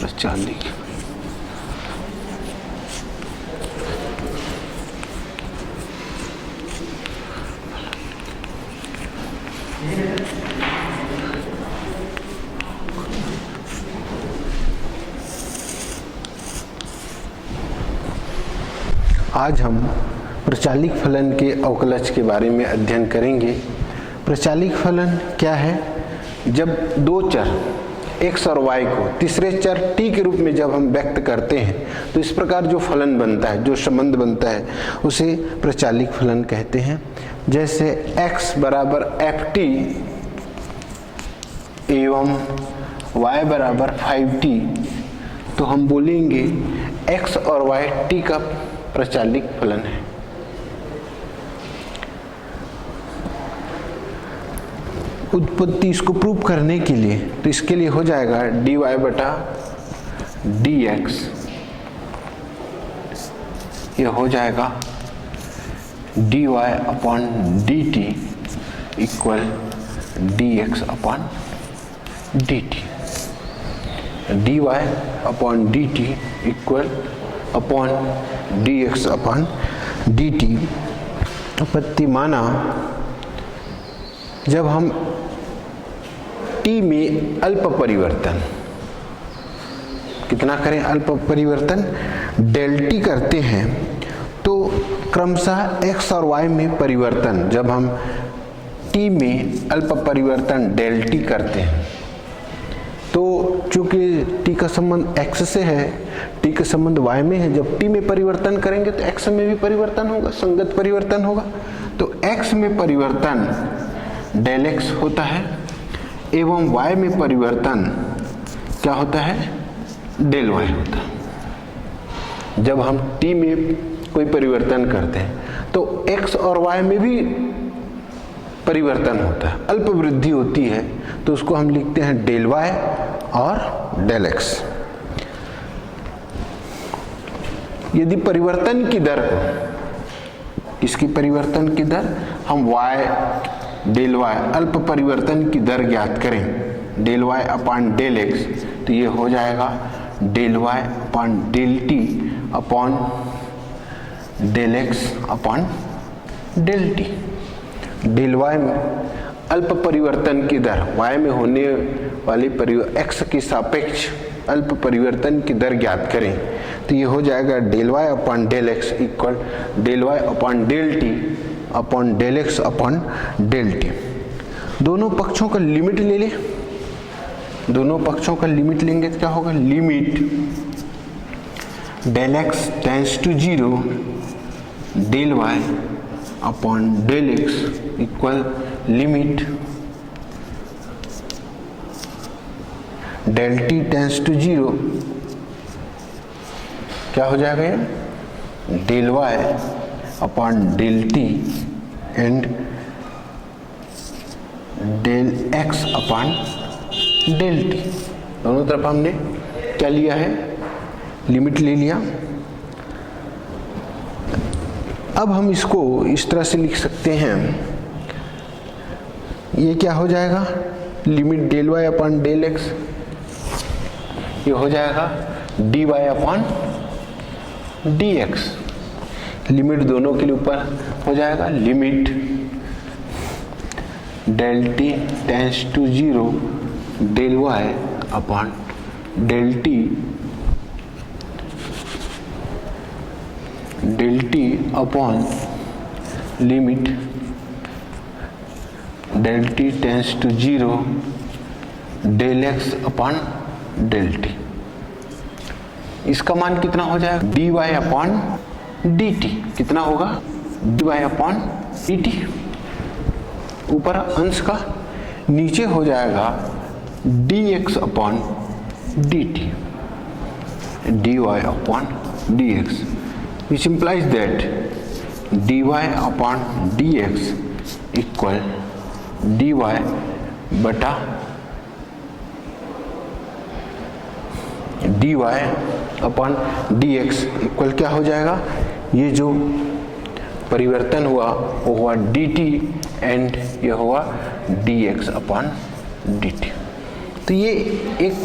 प्रचालिक आज हम प्रचालिक फलन के अवकलज के बारे में अध्ययन करेंगे। प्रचालिक फलन क्या है? जब दो चर x और y को तीसरे चर t के रूप में जब हम व्यक्त करते हैं तो इस प्रकार जो फलन बनता है, जो संबंध बनता है, उसे प्रचालिक फलन कहते हैं। जैसे x बराबर ft एवं y बराबर 5t, तो हम बोलेंगे x और y t का प्रचालिक फलन है। उत्पत्ति इसको प्रूव करने के लिए, तो इसके लिए हो जाएगा dy बटा dx, ये हो जाएगा dy upon dt equal dx upon dt। dy upon dt equal upon dx upon dt। उत्पत्ति माना जब हम t में अल्प परिवर्तन कितना करें, अल्प परिवर्तन डेल t करते हैं, तो क्रमशः x और y में परिवर्तन, जब हम t में अल्प परिवर्तन डेल t करते हैं, तो चूंकि t का संबंध x से है, t का संबंध y में है, जब t में परिवर्तन करेंगे तो x में भी परिवर्तन होगा, संगत परिवर्तन होगा। तो x में परिवर्तन डेल x होता है एवं y में परिवर्तन क्या होता है, डेल y होता है। जब हम t में कोई परिवर्तन करते हैं तो x और y में भी परिवर्तन होता है, अल्प वृद्धि होती है, तो उसको हम लिखते हैं डेल y और डेल x। यदि परिवर्तन की दर को, इसकी परिवर्तन की दर हम y डेल y अल्प परिवर्तन की दर ज्ञात करें, del y upon del x, तो ये हो जाएगा del y upon del t upon del x upon del t। Del y में अल्प परिवर्तन की दर, y में होने वाली x के सापेक्ष अल्प परिवर्तन की दर ज्ञात करें, तो ये हो जाएगा del y upon del x equal del y upon del t upon del x upon del t। दोनों पक्षों का लिमिट ले लें, दोनों पक्षों का लिमिट लेंगे तो क्या होगा, limit del x tends to 0 del y upon del x equal limit del t tends to 0, क्या हो जाएगा ये, del y upon del t and del x upon del t। दोनों तरफ हमने क्या लिया है, लिमिट ले लिया। अब हम इसको इस तरह से लिख सकते हैं, ये क्या हो जाएगा, limit del y upon del x, ये हो जाएगा dy अपॉन dx। लिमिट दोनों के लिए ऊपर हो जाएगा, limit del t tends to 0 del y upon del t upon limit del t tends to 0 del x upon del t। इसका मान कितना हो जाएगा, dy अपॉन dt, कितना होगा, dy अपॉन dt, ऊपर अंश का, नीचे हो जाएगा dx upon dt, dy upon dx, which implies that dy upon dx equal dy बटा dy अपॉन dx इक्वल क्या हो जाएगा, ये जो परिवर्तन हुआ वो हुआ dt एंड ये हुआ dx अपॉन dt। तो ये एक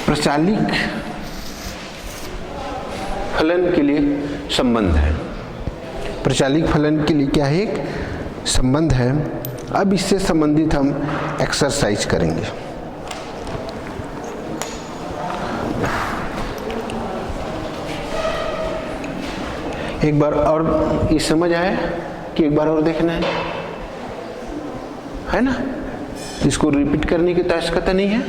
प्रचालिक फलन के लिए संबंध है। प्रचालिक फलन के लिए क्या है, एक संबंध है। अब इससे संबंधित हम एक्सरसाइज करेंगे। एक बार और ये समझ आया कि एक बार और देखना है ना? इसको रिपीट करने की तो आवश्यकता नहीं है,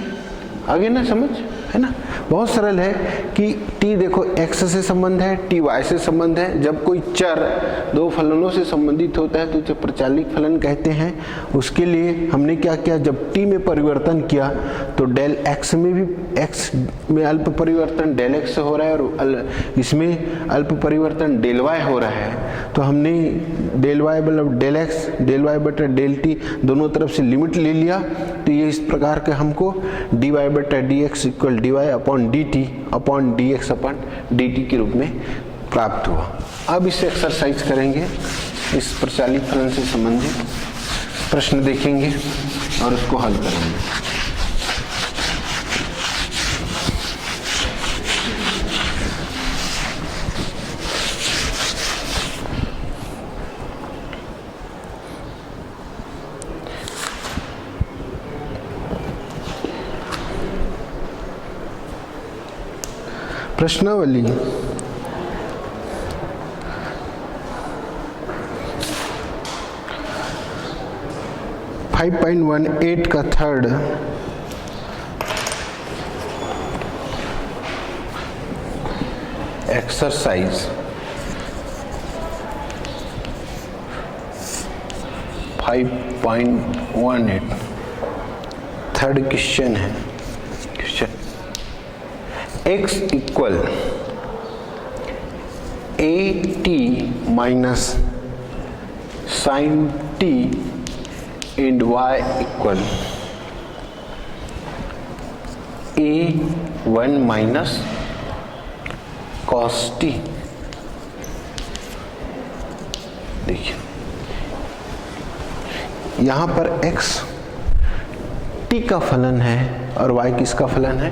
आगे ना समझ, है ना? बहुत सरल है कि t देखो x से संबंध है, t y से संबंध है। जब कोई चर दो फलनों से संबंधित होता है तो उसे प्रचालिक फलन कहते हैं। उसके लिए हमने क्या किया, जब t में परिवर्तन किया तो डेल x में भी x में अल्प परिवर्तन डेल x हो रहा है और इसमें अल्प परिवर्तन डेल y हो रहा है। तो हमने डेल y मतलब डेल x डेल y बटा डेल t दोनों तरफ से लिमिट ले लिया। तो ये इस प्रकार के हमको dy बटा dx equal dy upon dt upon dx upon dt के रूप में प्राप्त हुआ। अब इसे एक्सरसाइज करेंगे, इस प्रचालित फलन से संबंधित प्रश्न देखेंगे और उसको हल करेंगे। प्रश्नावली 5.18 का थर्ड एक्सरसाइज 5.18 थर्ड क्वेश्चन है। Question x equal a t minus sine t and y equal a1 minus cos t। देखिए यहां पर x t का फलन है और y किसका फलन है,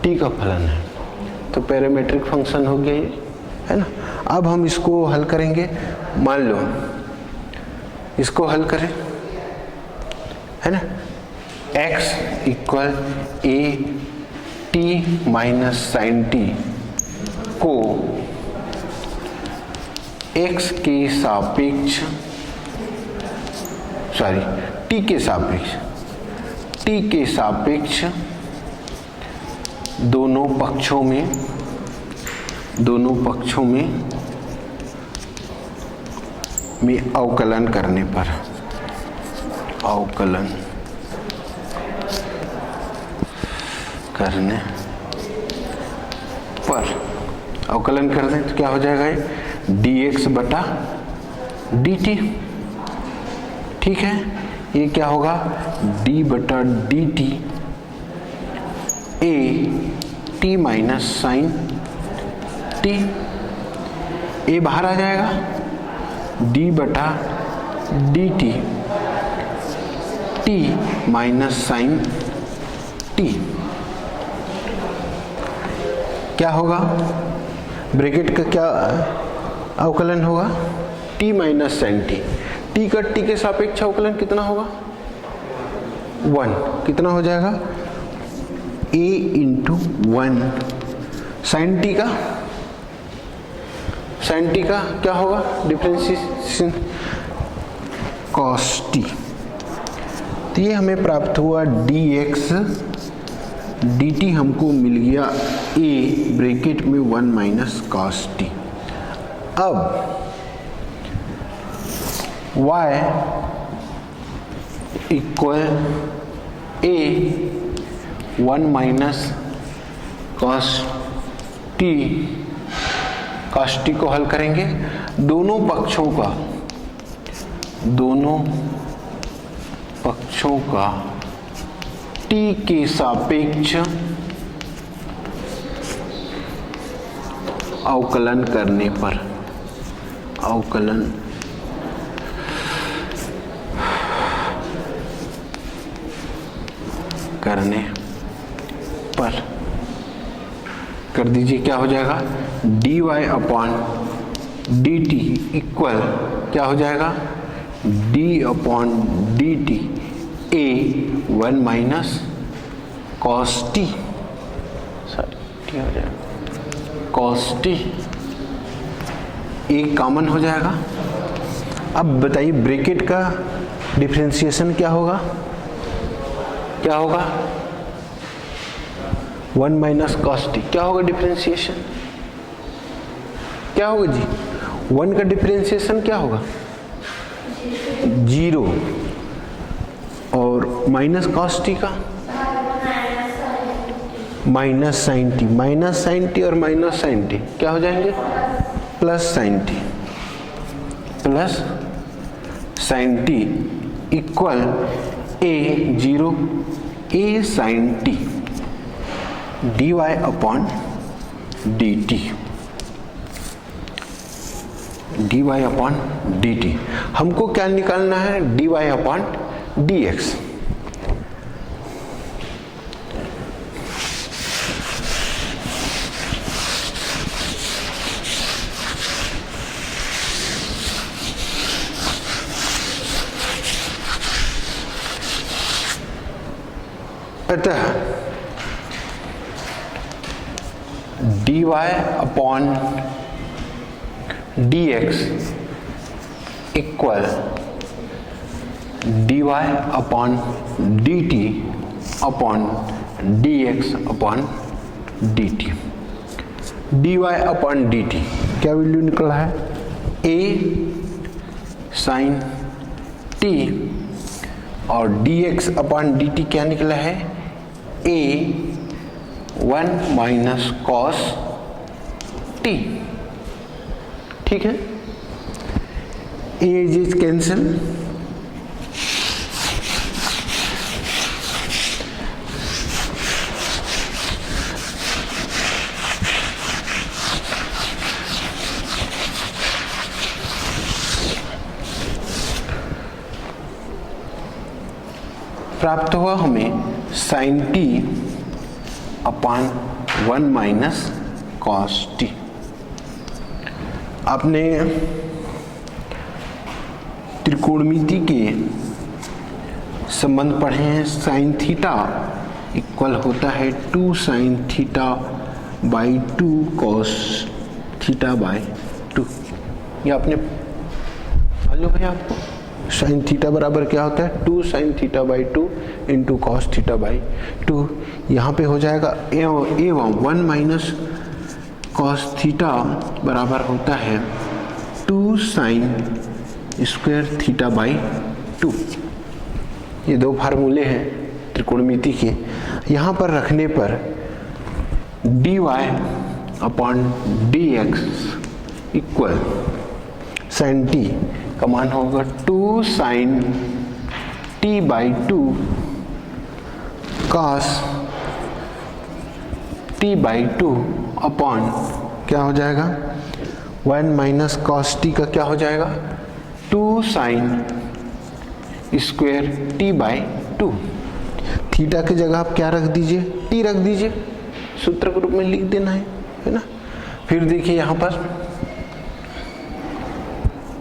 t का फलन है। तो पैरामीट्रिक फंक्शन हो गया ये, है ना? अब हम इसको हल करेंगे। मान लो इसको हल करें, है ना? x equal a t minus sine t को x के सापेक्ष t के सापेक्ष दोनों पक्षों में अवकलन करने पर अवकलन कर दें तो क्या हो जाएगा, ये dx बटा dt। ठीक है, ये क्या होगा d बटा dt a t minus sine t। a बाहर आ जाएगा, d बटा dt t minus sine t। क्या होगा, ब्रैकेट का क्या अवकलन होगा, t minus sine t। t का t के सापेक्ष अवकलन कितना होगा, 1। कितना हो जाएगा, a इंटू 1। साइन t का क्या होगा, डिफरेंशिएशन cos t। तो ये हमें प्राप्त हुआ dx dt हमको मिल गया a ब्रैकेट में 1 माइनस cos t। अब y equal a 1 minus cos t को हल करेंगे। दोनों पक्षों का t के सापेक्ष अवकलन करने पर कर दीजिए, क्या हो जाएगा, dy अपॉन dt इक्वल क्या हो जाएगा, d upon dt a 1 minus cos t, sorry हो जाएगा cos t, a कॉमन हो जाएगा। अब बताइए ब्रैकेट का डिफरेंशिएशन क्या होगा, क्या होगा 1 माइनस कॉस टी, क्या होगा डिफरेंशिएशन, क्या होगा जी, 1 का डिफरेंशिएशन क्या होगा 0 और माइनस कॉस टी का minus sine T, minus sine T और माइनस साइन टी क्या हो जाएंगे, plus sine T, plus sine T equal A 0 A sine T dy upon dt, dy upon dt। हमको क्या निकालना है, dy अपॉन dx। अतः dy upon dx equal dy upon dt upon dx upon dt। dy upon dt क्या value निकला है, a sine t और dx upon dt क्या निकला है, a 1 माइनस कॉस t, ठीक है, a इज कैंसिल, प्राप्त हुआ हमें साइन t अपान 1 माइनस कॉस टी। आपने त्रिकोणमिति के संबंध पढ़े हैं, साइन थीटा इक्वल होता है 2 sine theta by 2 cos theta by 2। ये आपने मालूम है आपको, साइन थीटा बराबर क्या होता है 2 sine theta by 2 into cos theta by 2। यहाँ पे हो जाएगा एवं 1 माइनस कॉस थीटा बराबर होता है 2 साइन स्क्वायर थीटा बाई 2। ये दो फार्मूले हैं त्रिकोणमिति के। यहाँ पर रखने पर dy upon dx equal sine t का मान होगा 2 sine t by 2 cos t by 2 upon क्या हो जाएगा 1 माइनस कॉस t का क्या हो जाएगा 2 sine square t by 2। Theta की जगह आप क्या रख दीजिए, t रख दीजिए, सूत्र के रूप में लिख देना है ना। फिर देखिए यहाँ पर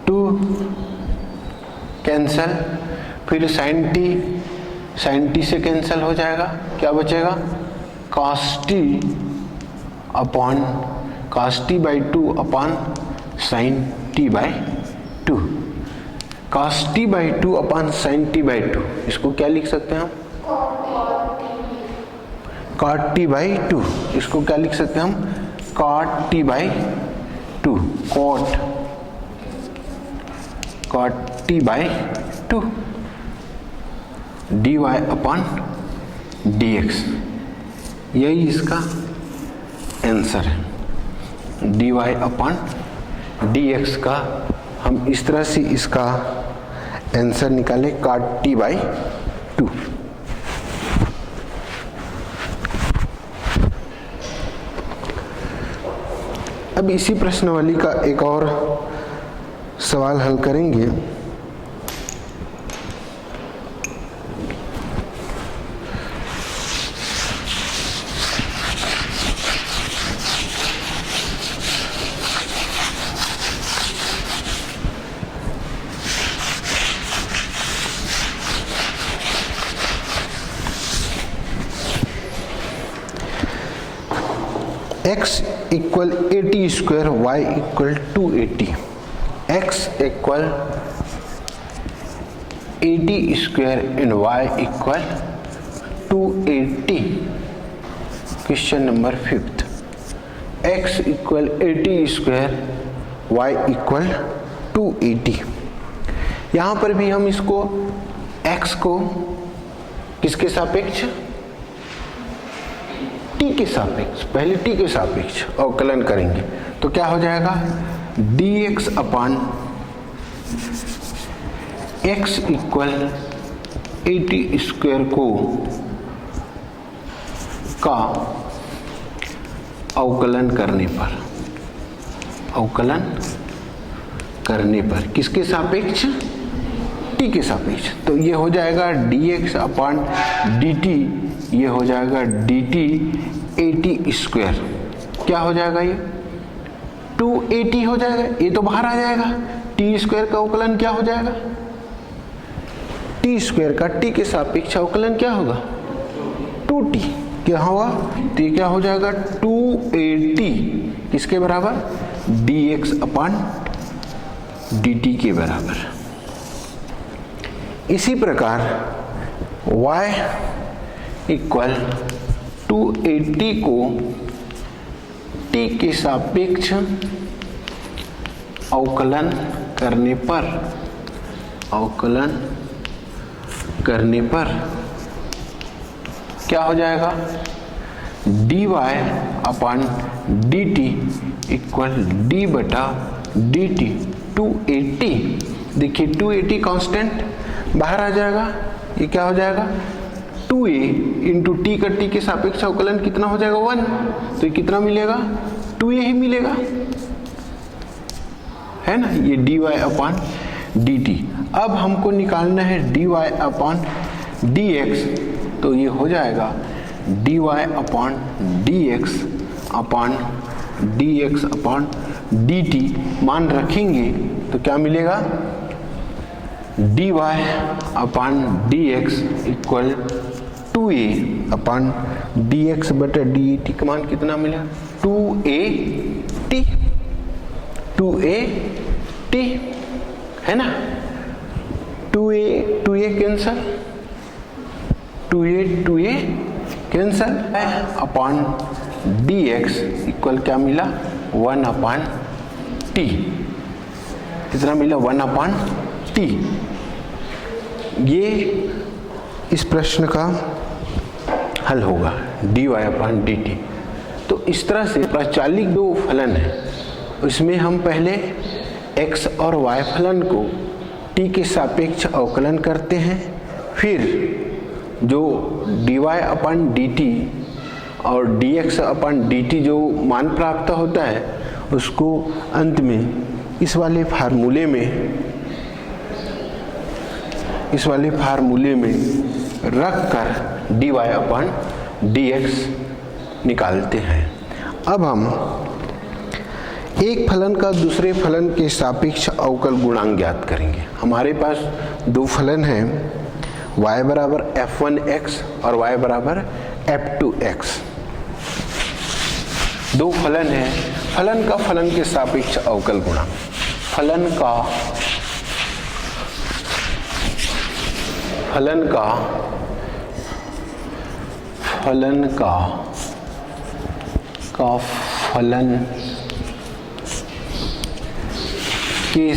2 कैंसल, फिर साइन टी से कैंसल हो जाएगा, क्या बचेगा cos T upon cos T by 2 upon sine T by 2। Cos T by 2 upon sine T by 2, इसको क्या लिख सकते हैं हम कॉट टी बाई 2। इसको क्या लिख सकते हैं हम cot T by 2, cot T by 2 dy upon dx, यही इसका आंसर है। dy अपॉन dx का हम इस तरह से इसका आंसर निकाले कॉट टी बाई 2। अब इसी प्रश्नावली का एक और सवाल हल करेंगे। x equal 80 square y equal 280, x equal 80 square and y equal 280। Question number 5, x equal 80 square y equal 280। यहाँ पर भी हम इसको x को किसके सापेक्ष, t के सापेक्ष, पहले t के सापेक्ष अवकलन करेंगे तो क्या हो जाएगा, dx अपान x इक्वल 80 स्क्वायर को का अवकलन करने पर किसके सापेक्ष, t के सापेक्ष। तो ये हो जाएगा dx अपान dt, ये हो जाएगा dt 80 स्क्वायर, क्या हो जाएगा ये 280 हो जाएगा, ये तो बाहर आ जाएगा। t स्क्वायर का अवकलन क्या हो जाएगा, t स्क्वायर का t के सापेक्ष अवकलन क्या होगा 2t, क्या होगा, तो ये क्या हो जाएगा 280 किसके बराबर, dx अपान dt के बराबर। इसी प्रकार y इक्वल 280 को t के सापेक्ष अवकलन करने पर क्या हो जाएगा, dy अपान dt इक्वल d बटा dt 280। देखिए 280 कांस्टेंट बाहर आ जाएगा, ये क्या हो जाएगा 2a इंटू टी का टी के सापेक्ष अवकलन कितना हो जाएगा 1, तो ये कितना मिलेगा 2a ही मिलेगा, है ना। ये dy अपान dt। अब हमको निकालना है dy अपान dx, तो ये हो जाएगा dy अपान dx अपान dx अपान dt, मान रखेंगे तो क्या मिलेगा, dy अपान dx इक्वल 2a अपान dx बटा dt का मान कितना मिला 2at, 2at है ना, 2a कैंसल, 2a कैंसल अपान dx इक्वल क्या मिला 1 अपान t, कितना मिला 1 अपान t। ये इस प्रश्न का हल होगा dy अपान dt। तो इस तरह से प्राचालिक दो फलन है, इसमें हम पहले x और y फलन को t के सापेक्ष अवकलन करते हैं, फिर जो dy अपान dt और dx अपान dt जो मान प्राप्त होता है उसको अंत में इस वाले फार्मूले में रख कर dy अपान dx निकालते हैं। अब हम एक फलन का दूसरे फलन के सापेक्ष अवकल गुणांक ज्ञात करेंगे। हमारे पास दो फलन हैं, y बराबर f1x और y बराबर f2x। दो फलन है, फलन का फलन के सापेक्ष अवकल गुणांक, फलन का फलन के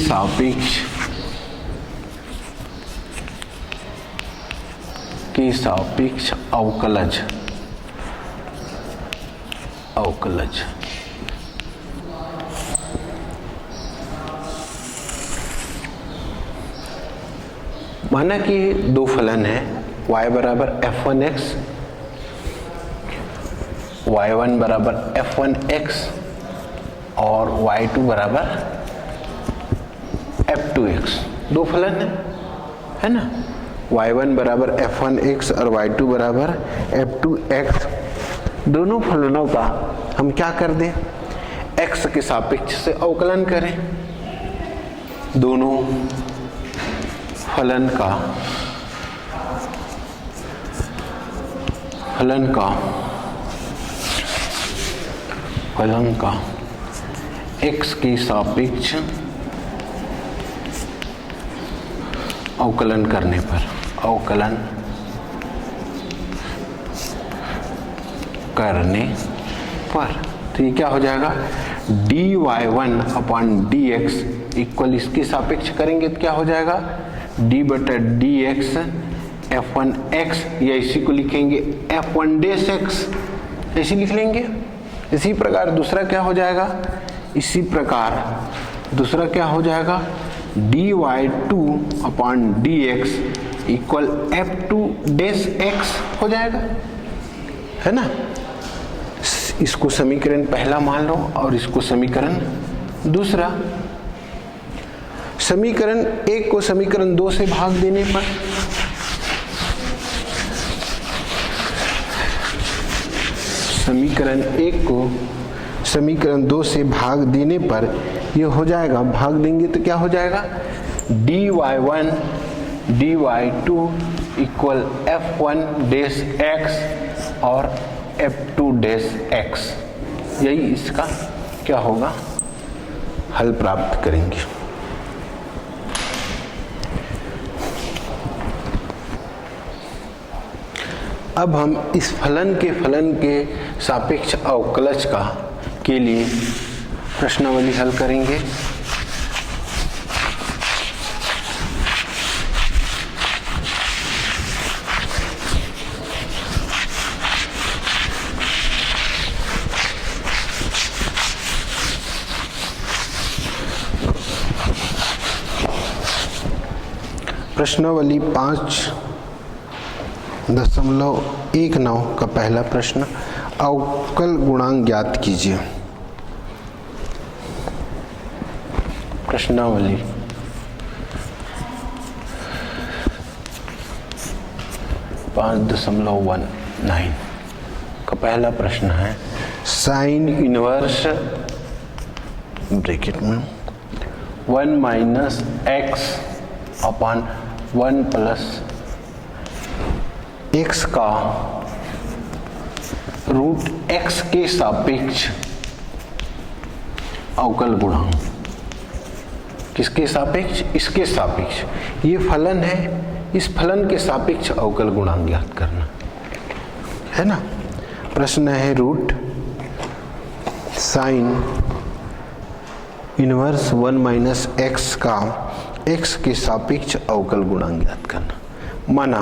सापेक्ष अवकलज माना कि दो फलन है, y बराबर f1x, y1 बराबर f1x और y2 बराबर f2x। दो फलन है ना, y1 बराबर f1x और y2 बराबर f2x। दोनों फलनों का हम क्या कर दें, x के सापेक्ष से अवकलन करें। दोनों फलन का फलन का x के सापेक्ष अवकलन करने पर तो ये क्या हो जाएगा, dy1 अपॉन dx इक्वल इसके सापेक्ष करेंगे तो क्या हो जाएगा, d बटा dx f1x, या इसी को लिखेंगे f1 डेश x, ऐसे लिख लेंगे। इसी प्रकार दूसरा क्या हो जाएगा, dy2 upon dx equal f2 dash x हो जाएगा, है ना। इसको समीकरण पहला मान लो और इसको समीकरण दूसरा। समीकरण एक को समीकरण 2 से भाग देने पर समीकरण 1 को समीकरण 2 से भाग देने पर ये हो जाएगा, भाग देंगे तो क्या हो जाएगा, dy1 dy2 equal f1 dash x और f2 डेश x, यही इसका क्या होगा, हल प्राप्त करेंगे। अब हम इस फलन के सापेक्ष अवकलज के लिए प्रश्नावली हल करेंगे। प्रश्नावली 5.19 का पहला प्रश्न, अवकल गुणांक ज्ञात कीजिए। प्रश्नावली 5.19 का पहला प्रश्न है, साइन इनवर्स ब्रैकेट में 1 minus x upon 1 plus x का रूट x के सापेक्ष अवकल गुणांक, किसके सापेक्ष, इसके सापेक्ष, ये फलन है, इस फलन के सापेक्ष अवकल गुणांक ज्ञात करना है ना। प्रश्न है root sine inverse 1 minus X का x के सापेक्ष अवकल गुणांक ज्ञात करना। माना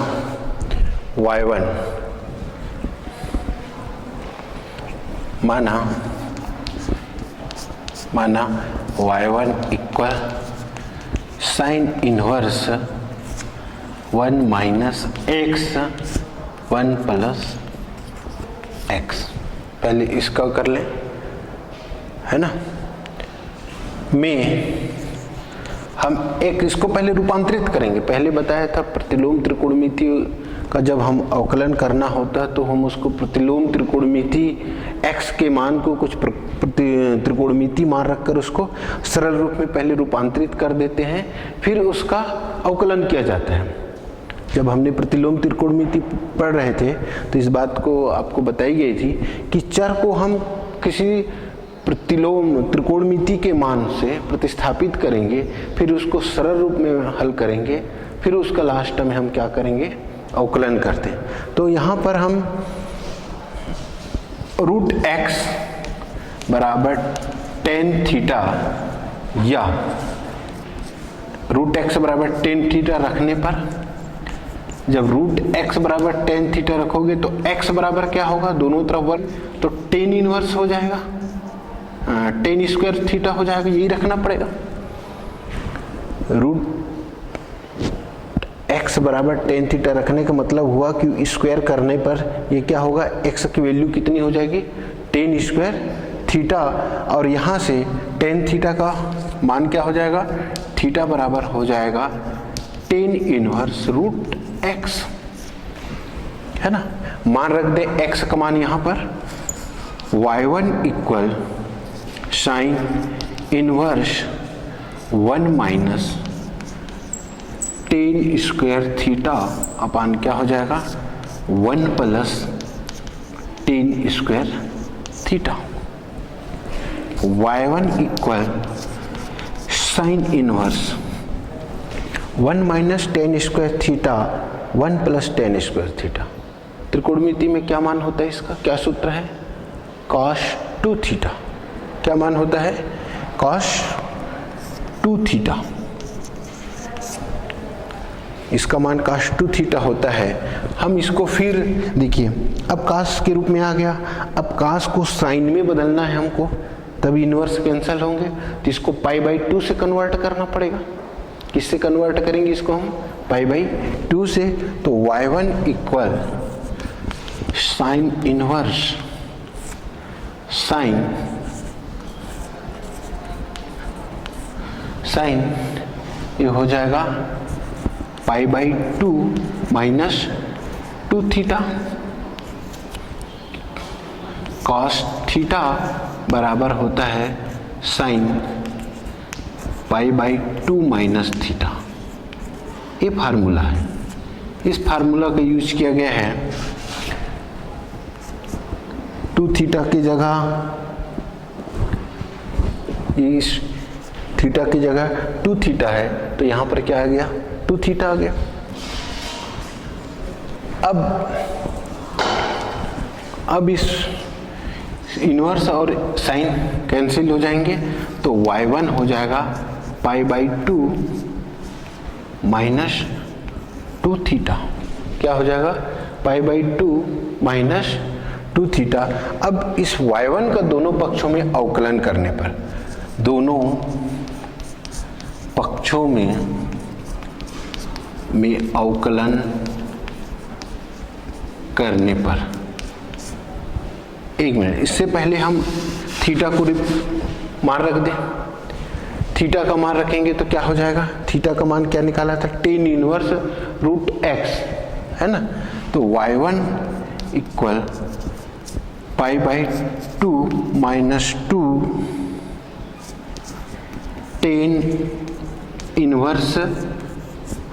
y1 equal sine inverse 1 minus x 1 plus x, पहले इसका कर ले, है ना। में हम एक इसको पहले रूपांतरित करेंगे। पहले बताया था प्रतिलोम त्रिकोणमिति का जब हम अवकलन करना होता है तो हम उसको प्रतिलोम त्रिकोणमिति x के मान को कुछ त्रिकोणमिति मान रखकर उसको सरल रूप में पहले रूपांतरित कर देते हैं, फिर उसका अवकलन किया जाता है। जब हमने प्रतिलोम त्रिकोणमिति पढ़ रहे थे तो इस बात को आपको बताई गई थी कि चर को हम किसी प्रतिलोम त्रिकोणमिति के मान से प्रतिस्थापित करेंगे, फिर उसको सरल रूप में हल करेंगे, फिर उसका लास्ट में हम क्या करेंगे, अवकलन करते हैं। तो यहाँ पर हम रूट x बराबर टेन थीटा या रूट x बराबर टेन थीटा रखने पर, जब रूट x बराबर टेन थीटा रखोगे तो x बराबर क्या होगा, दोनों तरफ वर्ग, तो टेन इनवर्स हो जाएगा, टेन स्क्वायर थीटा हो जाएगा, यही रखना पड़ेगा। रूट x बराबर टेन थीटा रखने का मतलब हुआ कि स्क्वायर करने पर ये क्या होगा, x की वैल्यू कितनी हो जाएगी, टेन स्क्वायर थीटा, और यहाँ से टेन थीटा का मान क्या हो जाएगा, थीटा बराबर हो जाएगा टेन इनवर्स रूट x, है ना। मान रख दे x का मान यहाँ पर, y1 equal sine inverse 1 minus tan square theta upon क्या हो जाएगा, 1 plus tan square theta. y1 equal sine inverse 1 minus tan square theta 1 plus tan square theta. त्रिकोणमिति में क्या मान होता है इसका, क्या सूत्र है, cos 2 थीटा। क्या मान होता है, cos 2 थीटा। इसका मान cos 2 थीटा होता है। हम इसको फिर देखिए, अब cos के रूप में आ गया, अब cos को साइन में बदलना है हमको, तभी इनवर्स कैंसिल होंगे, तो इसको पाई बाई 2 से कन्वर्ट करना पड़ेगा। किससे कन्वर्ट करेंगे इसको हम, पाई बाई 2 से। तो y1 equal sine inverse sine ये हो जाएगा पाई by 2 minus 2 theta. Cos theta बराबर होता है sine pi by 2 minus theta. ये फार्मूला है, इस फार्मूला का यूज किया गया है। 2 थीटा की जगह, इस थीटा की जगह 2 थीटा है, तो यहां पर क्या आ गया, 2 थीटा आ गया। अब इस इनवर्स और साइन कैंसिल हो जाएंगे, तो y1 हो जाएगा पाई बाई 2 माइनस 2 थीटा। क्या हो जाएगा, पाई बाई 2 माइनस 2 थीटा। अब इस y1 का दोनों पक्षों में अवकलन करने पर, दोनों पक्षों में अवकलन करने पर, एक मिनट, इससे पहले हम थीटा को मान रख दें। थीटा का मान रखेंगे तो क्या हो जाएगा, थीटा का मान क्या निकाला था, टेन इनवर्स रूट एक्स, है ना। तो y1 equal pi by 2 minus 2 tan inverse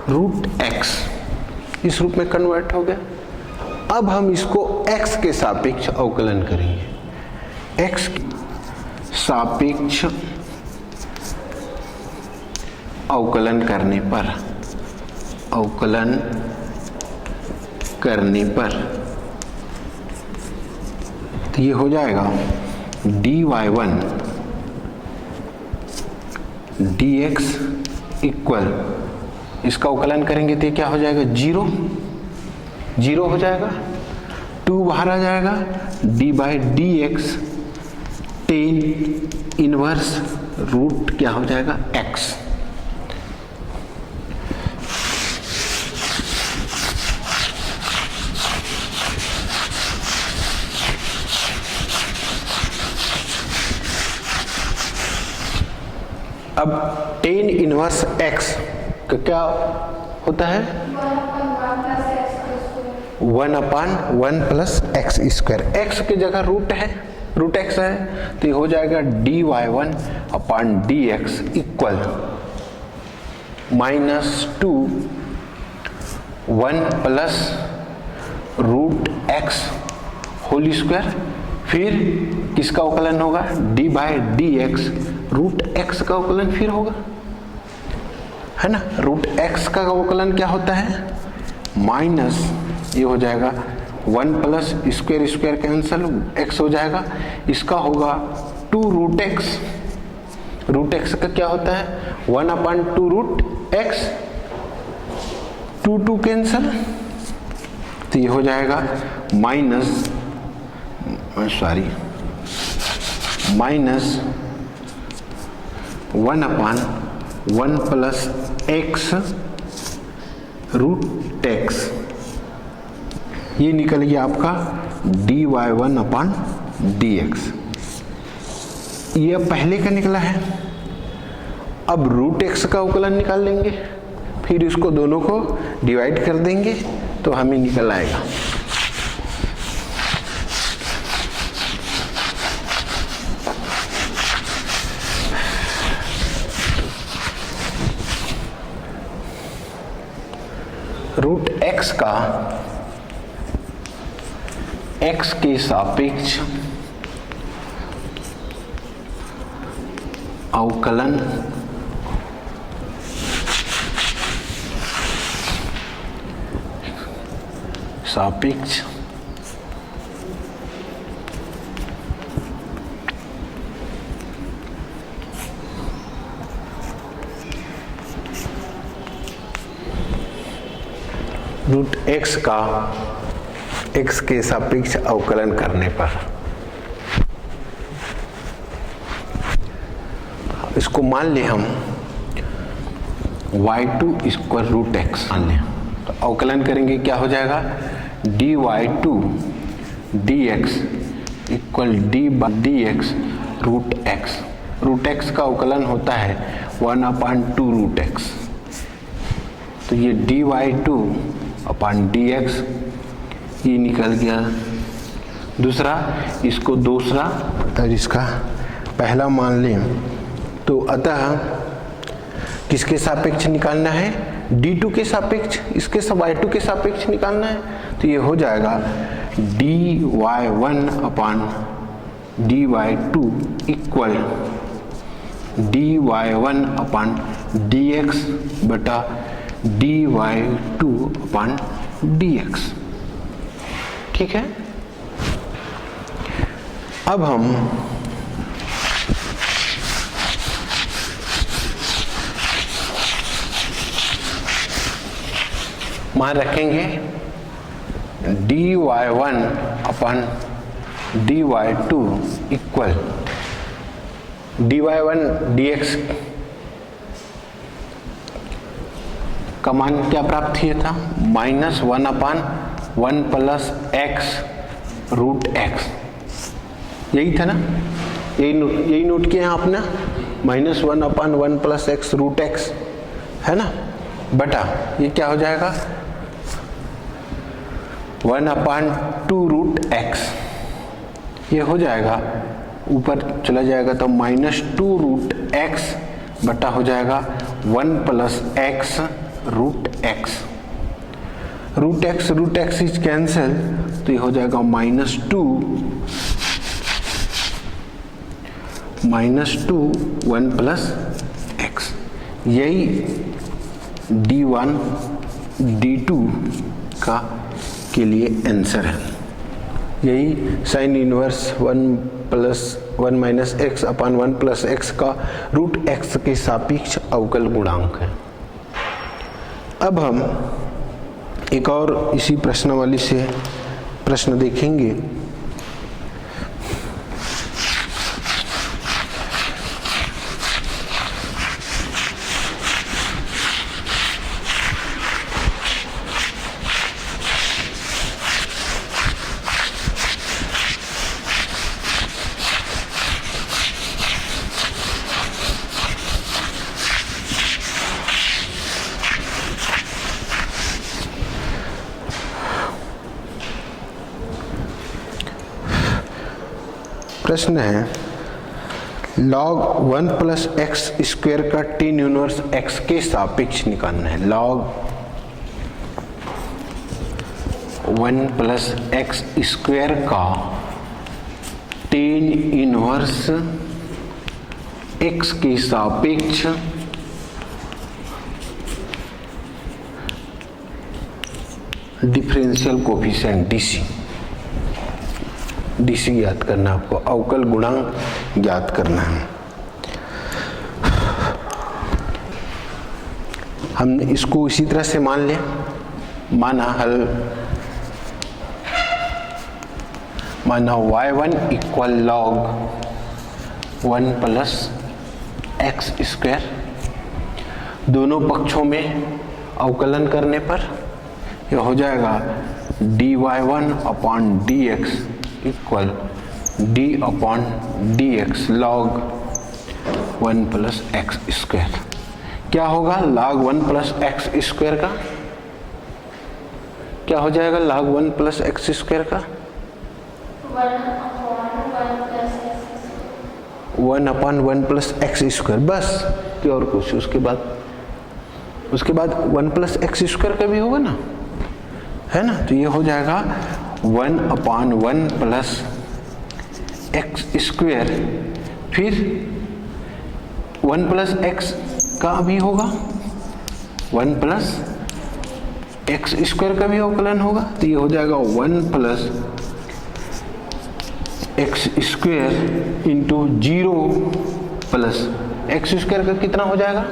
root X, इस रूप में कन्वर्ट हो गया। अब हम इसको x के सापेक्ष अवकलन करेंगे। x के सापेक्ष अवकलन करने पर तो ये हो जाएगा dy1 dx इक्वल, इसका अवकलन करेंगे तो क्या हो जाएगा, 0 हो जाएगा, 2 बाहर आ जाएगा, d by D X tan inverse root क्या हो जाएगा, x। अब टेन इनवर्स x का क्या होता है, 1/1 प्लस एक्स स्क्वायर। एक्स की जगह रूट है, रूट एक्स है, तो ये हो जाएगा dy1 upon dx equal -2 1 plus root X whole square. फिर किसका अवकलन होगा, d by D X root X का अवकलन फिर होगा, है ना। रूट एक्स का अवकलन क्या होता है, माइनस, ये हो जाएगा 1 plus square square cancel, x हो जाएगा, इसका होगा 2 रूट एक्स। रूट एक्स का क्या होता है, 1/2 रूट एक्स, 2 कैंसल, तो ये हो जाएगा minus 1/1 plus X root X. ये निकल गया आपका dy1 अपॉन dx। ये अब पहले का निकला है। अब रूट एक्स का अवकलन निकाल लेंगे, फिर इसको दोनों को डिवाइड कर देंगे तो हमें निकल आएगा रूट एक्स का x के सापेक्ष अवकलन सापेक्ष रूट एक्स का एक्स के सापेक्ष अवकलन करने पर, इसको मान ले हम y2 इक्वल रूट एक्स मान लें, तो अवकलन करेंगे क्या हो जाएगा, dy2 dx equal d/dx root X. Root X का अवकलन होता है 1/2 रूट एक्स, तो ये dy2 अपॉन dx ये निकल गया। दूसरा, इसको दूसरा और इसका पहला मान लें, तो अतः किसके सापेक्ष निकालना है, d2 के सापेक्ष, इसके y2 के सापेक्ष निकालना है, तो ये हो जाएगा dy1 upon dy2 equal dy1 upon dx बटा dy2 अपॉन dx। ठीक है, अब हम मान रखेंगे dy1 upon dy2 equal dy1 dx का मान क्या प्राप्त किया था, -1/1 प्लस एक्स रूट एक्स, यही था ना, यही नोट किया आपने, -1/1 प्लस एक्स रूट एक्स है ना, बटा ये क्या हो जाएगा 1/2 रूट एक्स, ये हो जाएगा ऊपर चला जाएगा तो -2 रूट एक्स बटा हो जाएगा 1 plus X root X. Root X is cancel, तो ये हो जाएगा -2 1 प्लस एक्स, यही d1 d2 का के लिए आंसर है। यही sign inverse 1 minus x upon 1 plus x का रूट एक्स के सापेक्ष अवकल गुणांक है। अब हम एक और इसी प्रश्नावली से प्रश्न देखेंगे। प्रश्न है log 1 प्लस एक्स स्क्वायर का टेन इनवर्स एक्स के सापेक्ष निकालना है। log 1 प्लस एक्स स्क्वायर का टेन इनवर्स एक्स के सापेक्ष डिफरेंशियल कोफिशिएंट डीसी ज्ञात करना, आपको अवकल गुणांक ज्ञात करना है। हमने इसको इसी तरह से मान लिया, माना y1 equal log 1 plus x square, दोनों पक्षों में अवकलन करने पर यह हो जाएगा dy1 upon dx equal d upon dx log 1 plus x square. क्या होगा log 1 प्लस एक्स स्क्वायर का, क्या हो जाएगा log 1 प्लस एक्स स्क्वायर का 1 अपॉन 1 प्लस एक्स स्क्वायर, बस कि और कुछ। उसके बाद 1 प्लस एक्स स्क्वायर का भी होगा ना, है ना, तो ये हो जाएगा 1 अपॉन 1 प्लस एक्स स्क्वायर, फिर 1 प्लस एक्स का भी होगा, 1 प्लस एक्स स्क्वायर का भी अवकलन होगा, तो ये हो जाएगा 1 plus x square into 0 plus x square का कितना हो जाएगा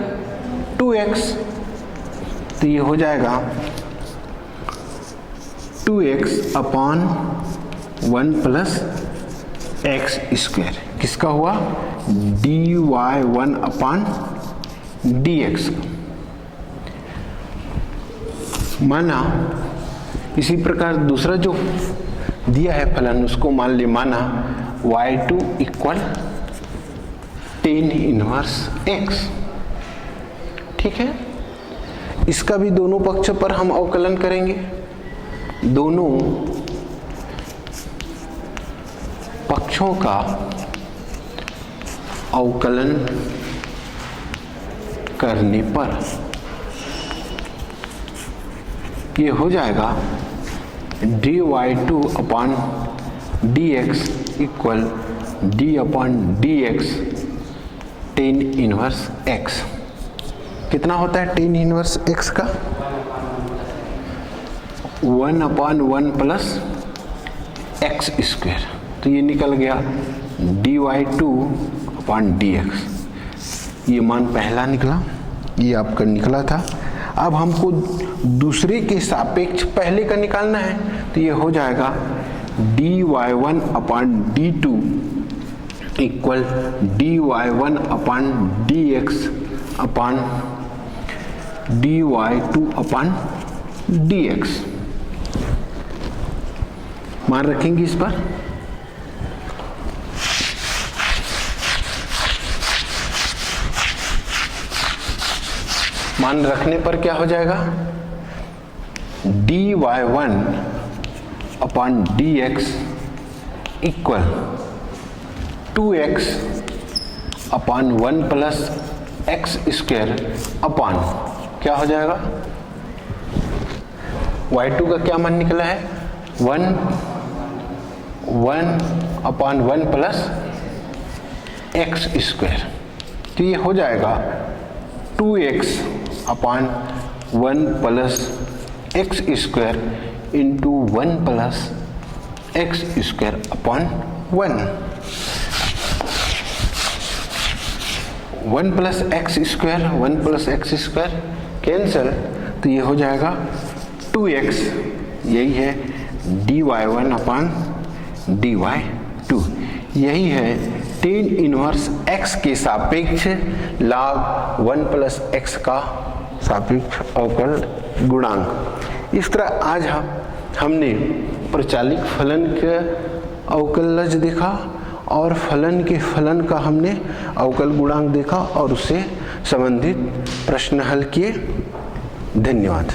2x, तो ये हो जाएगा 2x upon 1 plus x square, किसका हुआ dy1 अपॉन dx। माना इसी प्रकार दूसरा जो दिया है फलन उसको मान ले, माना y2 equal tan inverse x, ठीक है। इसका भी दोनों पक्ष पर हम अवकलन करेंगे, दोनों पक्षों का अवकलन करने पर ये हो जाएगा dy2 upon dx equal d upon dx tan inverse x। कितना होता है tan इनवर्स x का 1 अपॉन 1 प्लस एक्स स्क्वायर, तो ये निकल गया dy2 अपॉन dx। ये मान पहला निकला, ये आपका निकला था। अब हमको दूसरे के सापेक्ष पहले का निकालना है, तो ये हो जाएगा dy1 upon d2 equal dy1 upon dx upon dy2 upon dx। मान रखेंगे इस पर, मान रखने पर क्या हो जाएगा dy1 upon dx equal 2x upon 1 plus x square upon क्या हो जाएगा y2 का क्या मान निकला है 1 अपॉन 1 प्लस एक्स स्क्वायर, तो ये हो जाएगा 2x upon 1 plus x square into 1 plus x square upon 1 plus x square 1 plus x square cancel, तो ये हो जाएगा 2x, यही है dy1 अपॉन dy2, यही है tan इनवर्स x के सापेक्ष log 1 प्लस एक्स का सापेक्ष अवकल गुणांक। इस तरह आज हमने प्रचालित फलन के अवकलज देखा और फलन के फलन का हमने अवकल गुणांक देखा और उससे संबंधित प्रश्न हल किए। धन्यवाद।